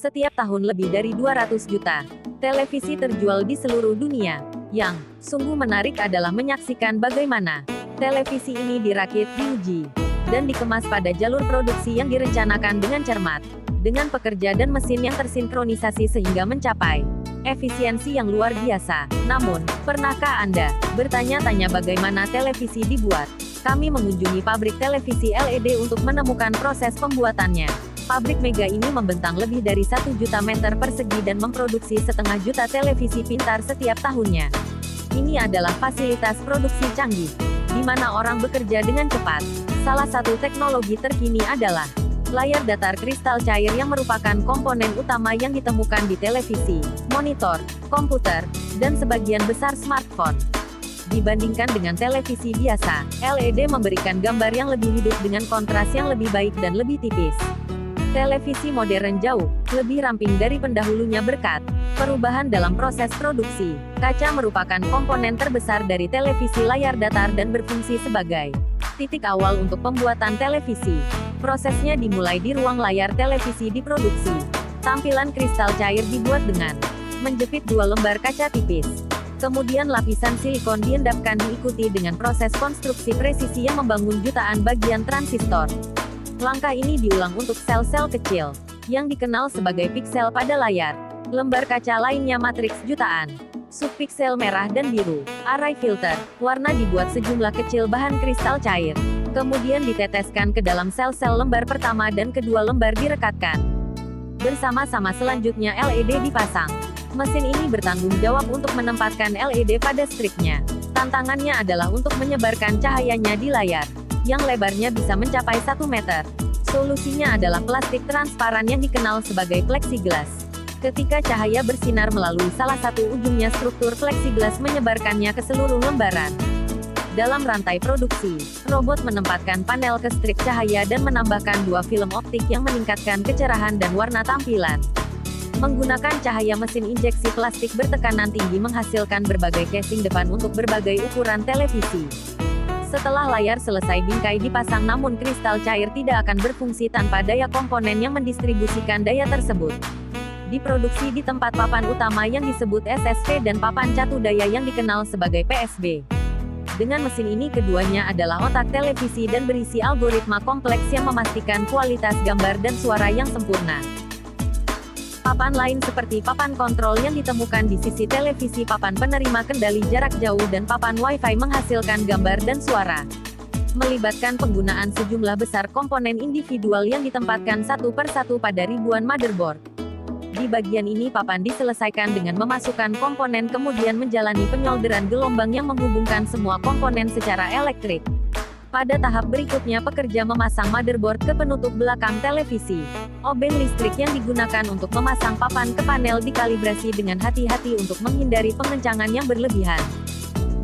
Setiap tahun lebih dari 200 juta televisi terjual di seluruh dunia. Yang sungguh menarik adalah menyaksikan bagaimana televisi ini dirakit, diuji, dan dikemas pada jalur produksi yang direncanakan dengan cermat, dengan pekerja dan mesin yang tersinkronisasi sehingga mencapai efisiensi yang luar biasa. Namun, pernahkah Anda bertanya-tanya bagaimana televisi dibuat? Kami mengunjungi pabrik televisi LED untuk menemukan proses pembuatannya. Pabrik mega ini membentang lebih dari 1 juta meter persegi dan memproduksi 1,5 juta televisi pintar setiap tahunnya. Ini adalah fasilitas produksi canggih, di mana orang bekerja dengan cepat. Salah satu teknologi terkini adalah layar datar kristal cair yang merupakan komponen utama yang ditemukan di televisi, monitor, komputer, dan sebagian besar smartphone. Dibandingkan dengan televisi biasa, LED memberikan gambar yang lebih hidup dengan kontras yang lebih baik dan lebih tipis. Televisi modern jauh lebih ramping dari pendahulunya berkat perubahan dalam proses produksi. Kaca merupakan komponen terbesar dari televisi layar datar dan berfungsi sebagai titik awal untuk pembuatan televisi. Prosesnya dimulai di ruang layar televisi diproduksi. Tampilan kristal cair dibuat dengan menjepit 2 lembar kaca tipis. Kemudian lapisan silikon diendapkan diikuti dengan proses konstruksi presisi yang membangun jutaan bagian transistor. Langkah ini diulang untuk sel-sel kecil, yang dikenal sebagai piksel pada layar. Lembar kaca lainnya matriks jutaan subpiksel merah dan biru. Array filter, warna dibuat sejumlah kecil bahan kristal cair. Kemudian diteteskan ke dalam sel-sel lembar pertama dan kedua lembar direkatkan. Bersama-sama selanjutnya LED dipasang. Mesin ini bertanggung jawab untuk menempatkan LED pada stripnya. Tantangannya adalah untuk menyebarkan cahayanya di layar, yang lebarnya bisa mencapai 1 meter. Solusinya adalah plastik transparan yang dikenal sebagai plexiglass. Ketika cahaya bersinar melalui salah satu ujungnya, struktur plexiglass menyebarkannya ke seluruh lembaran. Dalam rantai produksi, robot menempatkan panel ke strip cahaya dan menambahkan 2 film optik yang meningkatkan kecerahan dan warna tampilan. Menggunakan cahaya mesin injeksi plastik bertekanan tinggi menghasilkan berbagai casing depan untuk berbagai ukuran televisi. Setelah layar selesai bingkai dipasang, namun kristal cair tidak akan berfungsi tanpa daya komponen yang mendistribusikan daya tersebut. Diproduksi di tempat papan utama yang disebut SSP dan papan catu daya yang dikenal sebagai PSB. Dengan mesin ini keduanya adalah otak televisi dan berisi algoritma kompleks yang memastikan kualitas gambar dan suara yang sempurna. Papan lain seperti papan kontrol yang ditemukan di sisi televisi, papan penerima kendali jarak jauh, dan papan Wi-Fi menghasilkan gambar dan suara. Melibatkan penggunaan sejumlah besar komponen individual yang ditempatkan satu per satu pada ribuan motherboard. Di bagian ini papan diselesaikan dengan memasukkan komponen kemudian menjalani penyolderan gelombang yang menghubungkan semua komponen secara elektrik. Pada tahap berikutnya pekerja memasang motherboard ke penutup belakang televisi. Obeng listrik yang digunakan untuk memasang papan ke panel dikalibrasi dengan hati-hati untuk menghindari pengencangan yang berlebihan.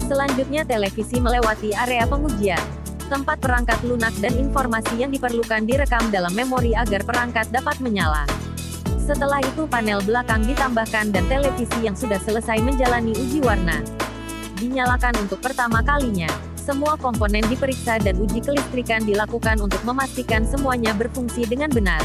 Selanjutnya televisi melewati area pengujian. Tempat perangkat lunak dan informasi yang diperlukan direkam dalam memori agar perangkat dapat menyala. Setelah itu panel belakang ditambahkan dan televisi yang sudah selesai menjalani uji warna dinyalakan untuk pertama kalinya. Semua komponen diperiksa dan uji kelistrikan dilakukan untuk memastikan semuanya berfungsi dengan benar.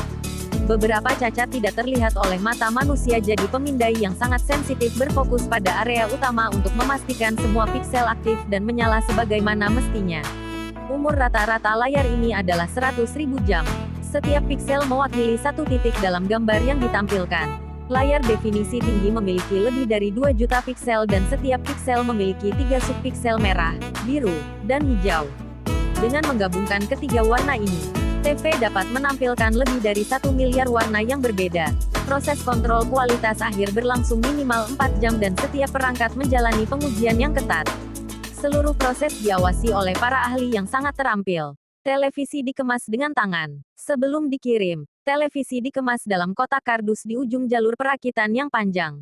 Beberapa cacat tidak terlihat oleh mata manusia, jadi pemindai yang sangat sensitif berfokus pada area utama untuk memastikan semua piksel aktif dan menyala sebagaimana mestinya. Umur rata-rata layar ini adalah 100.000 jam. Setiap piksel mewakili satu titik dalam gambar yang ditampilkan. Layar definisi tinggi memiliki lebih dari 2 juta piksel dan setiap piksel memiliki 3 subpiksel merah, biru, dan hijau. Dengan menggabungkan ketiga warna ini, TV dapat menampilkan lebih dari 1 miliar warna yang berbeda. Proses kontrol kualitas akhir berlangsung minimal 4 jam dan setiap perangkat menjalani pengujian yang ketat. Seluruh proses diawasi oleh para ahli yang sangat terampil. Televisi dikemas dengan tangan. Sebelum dikirim, televisi dikemas dalam kotak kardus di ujung jalur perakitan yang panjang.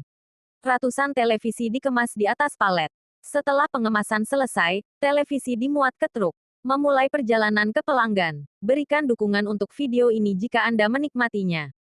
Ratusan televisi dikemas di atas palet. Setelah pengemasan selesai, televisi dimuat ke truk. Memulai perjalanan ke pelanggan. Berikan dukungan untuk video ini jika Anda menikmatinya.